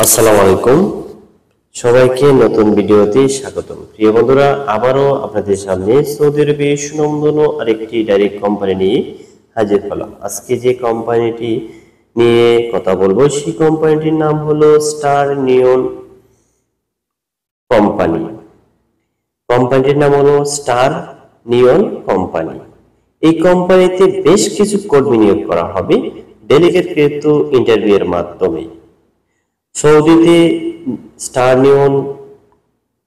আসসালামু আলাইকুম, সবাইকে নতুন ভিডিওতে স্বাগতম। প্রিয় বন্ধুরা, আবারও আপনাদের সামনে সৌদি আরবে সুনামধন্য আরেকটি ডাইরেক্ট কোম্পানি নিয়ে হাজির হলাম। আজকে যে কোম্পানিটি নিয়ে কথা বলবো সেই কোম্পানিটির নাম হলো স্টার নিয়ন কোম্পানি। কোম্পানিটির নাম হলো স্টার নিয়ন কোম্পানি। এই কোম্পানিতে বেশ কিছু কর্মী নিয়োগ করা হবে ডেলিগেট কৃত ইন্টারভিউয়ের মাধ্যমে। সৌদিতে স্টার নিয়ন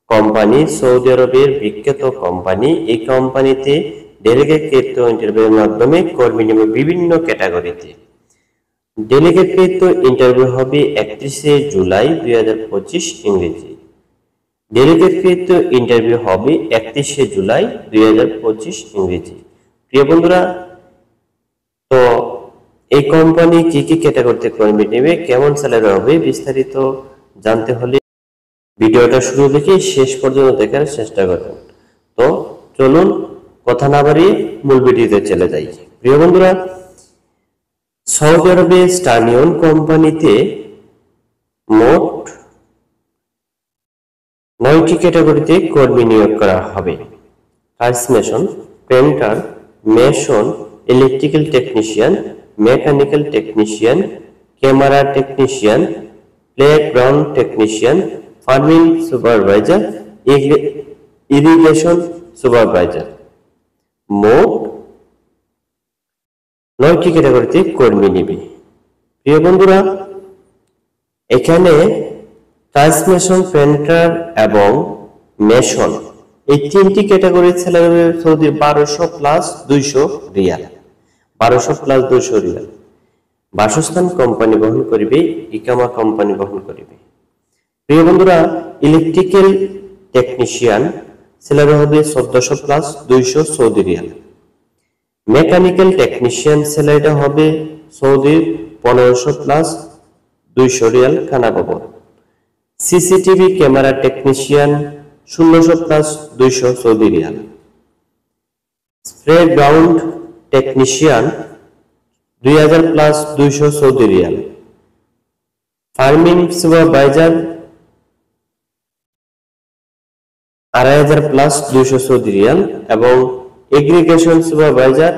কোম্পানি সৌদি আরবের বিখ্যাত কোম্পানি। এই কোম্পানিতে ডেলিগেট কৃত ইন্টারভিউয়ের মাধ্যমে কর্মী নেবে বিভিন্ন ক্যাটাগরিতে। ডেলিগেট কৃত ইন্টারভিউ হবে 31শে জুলাই 2025 ইংরেজি। ডেলিগেট কৃত ইন্টারভিউ হবে 31শে জুলাই 2025 ইংরেজি। প্রিয় বন্ধুরা, তো এই কোম্পানি কি কি ক্যাটাগরিতে কর্মী নেবে, কেমন স্যালারি হবে, বিস্তারিত জানতে হলে ভিডিওটা শুরু থেকে শেষ পর্যন্ত দেখার চেষ্টা করবেন। তো চলুন কথা না বাড়িয়ে মূল ভিডিওতে চলে যাই। প্রিয় বন্ধুরা, সৌদি আরবে স্টার নিয়ন কোম্পানিতে মোট 9টি ক্যাটাগরিতে কর্মী নিয়োগ করা হবে। Tiles mason, painter, mason, electrical technician, mechanical technician, camera technician, playground technician, farming supervisor, irrigation supervisor. মোট 9টি ক্যাটাগরিতে কর্মী নেবে। প্রিয় বন্ধুরা, এখানে টাইলস মেশন, পেন্টার এবং মেশন এই 3টি ক্যাটাগরির salary Saudi 1200 plus 200 Real. 1200 plus 200 Real. বাসস্থান কোম্পানি বহন করিবে, ইকামা কোম্পানি বহন করিবে। প্রিয় বন্ধুরা, ইলেকট্রিক্যাল টেকনিশিয়ান স্যালারি হবে 1400 plus 200 Saudi riyal. Mechanical technician স্যালারিটা হবে সৌদি 1500 প্লাস 200 রিয়াল খানা বাবদ। CCTV camera technician 1600 plus 200 Saudi riyal. Spray ground technician 2000 plus 200 Saudi riyal. Farming supervisor 2500 plus 200 Saudi riyal এবং irrigation supervisor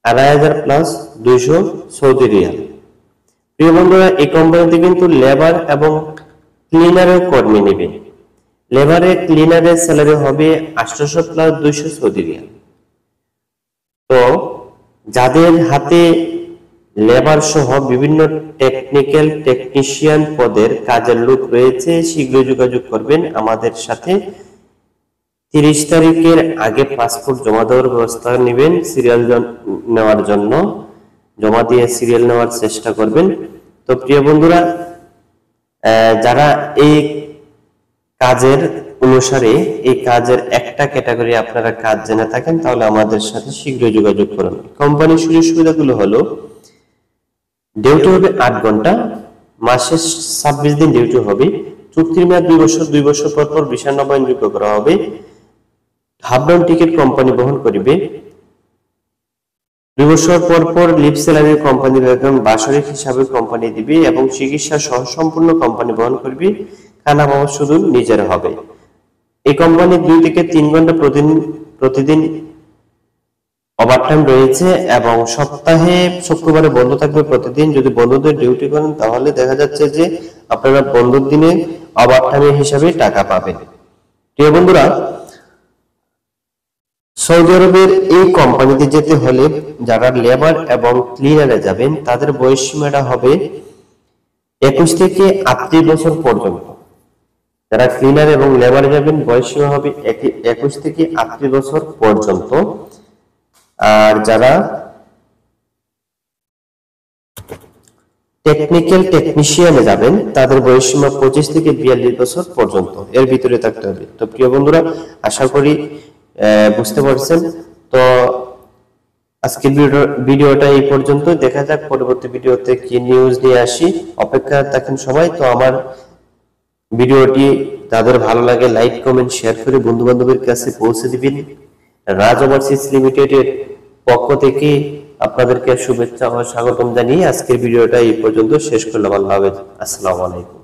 2500 plus 200 Saudi riyal. প্রিয় বন্ধুরা, এই কোম্পানিতে কিন্তু লেবার এবং ক্লিনারের কর্মী নেবে। লেবারে ক্লিনারের স্যালারি হবে 800 প্লাস 200 সৌদি রিয়াল। তো যাদের হাতে লেবার সহ বিভিন্ন টেকনিক্যাল টেকনিশিয়ান পদের কাজের লোক রয়েছে, শীঘ্রই যোগাযোগ করবেন আমাদের সাথে। 30 তারিখের আগে পাসপোর্ট জমা দেওয়ার ব্যবস্থা নেবেন। সিরিয়াল নেওয়ার জন্য জমা দিয়ে সিরিয়াল নেওয়ার চেষ্টা করবেন। তো প্রিয় বন্ধুরা, যারা এই কাজের অনুসারে এই কাজের একটা ক্যাটাগরি আপনারা কাজ জেনে থাকেন, তাহলে আমাদের সাথে শীঘ্রই যোগাযোগ করুন। কোম্পানির সুযোগ সুবিধাগুলো হলো, ডিউটি হবে 8 ঘন্টা, মাসে 26 দিন ডিউটি হবে। চুক্তির মেয়াদ 2 বছর, 2 বছর পর পর ভিসা নবায়নযোগ্য করা হবে। হাফ ডাউন টিকিট কোম্পানি বহন করিবে। 2 বছর পর পর লিভ স্যালারি কোম্পানি বেতন বাৎসরিক হিসাবে কোম্পানি দিবে এবং চিকিৎসা সহ সম্পূর্ণ কোম্পানি বহন করবে। খানা বাবদ শুধু নিজের হবে। এই কোম্পানি 2 থেকে 3 ঘন্টা প্রতিদিন ওভারটাইম রয়েছে এবং সপ্তাহে শুক্রবারে বন্ধ থাকবে প্রতিদিন। যদি বন্ধুদের ডিউটি করেন তাহলে দেখা যাচ্ছে যে আপনারা বন্ধুর দিনে ওভারটাইম হিসাবে টাকা পাবেন। প্রিয় বন্ধুরা, সৌদি আরবের এই কোম্পানিতে যেতে হলে যারা লেবার এবং ক্লিনারে যাবেন তাদের বয়স সীমাটা হবে 21 থেকে 38 বছর পর্যন্ত। যারা ক্লিনার এবং লেবারে যাবেন বয়স সীমা হবে 21 থেকে 38 বছর পর্যন্ত। আর যারা টেকনিক্যাল টেকনিশিয়ানে যাবেন তাদের বয়স সীমা 25 থেকে 42 বছর পর্যন্ত, এর ভিতরে থাকতে হবে। তো প্রিয় বন্ধুরা, আশা করি বুঝতে পারছেন। তো আজকের ভিডিওটা এই পর্যন্ত। দেখা যাক পরবর্তী ভিডিওতে কি নিউজ নিয়ে আসি। অপেক্ষা থাকেন সবাই। তো আমার ভিডিওটি যাদের ভালো লাগে লাইক কমেন্ট শেয়ার করে বন্ধু বান্ধবের কাছে পৌঁছে দিবেন। রাজ ওভারসিজ লিমিটেডের পক্ষ থেকে আপনাদেরকে শুভেচ্ছা ও স্বাগতম জানিয়ে আজকের ভিডিওটা এই পর্যন্ত শেষ করলাম। আল্লাহ হাফেজ। আসসালামু আলাইকুম।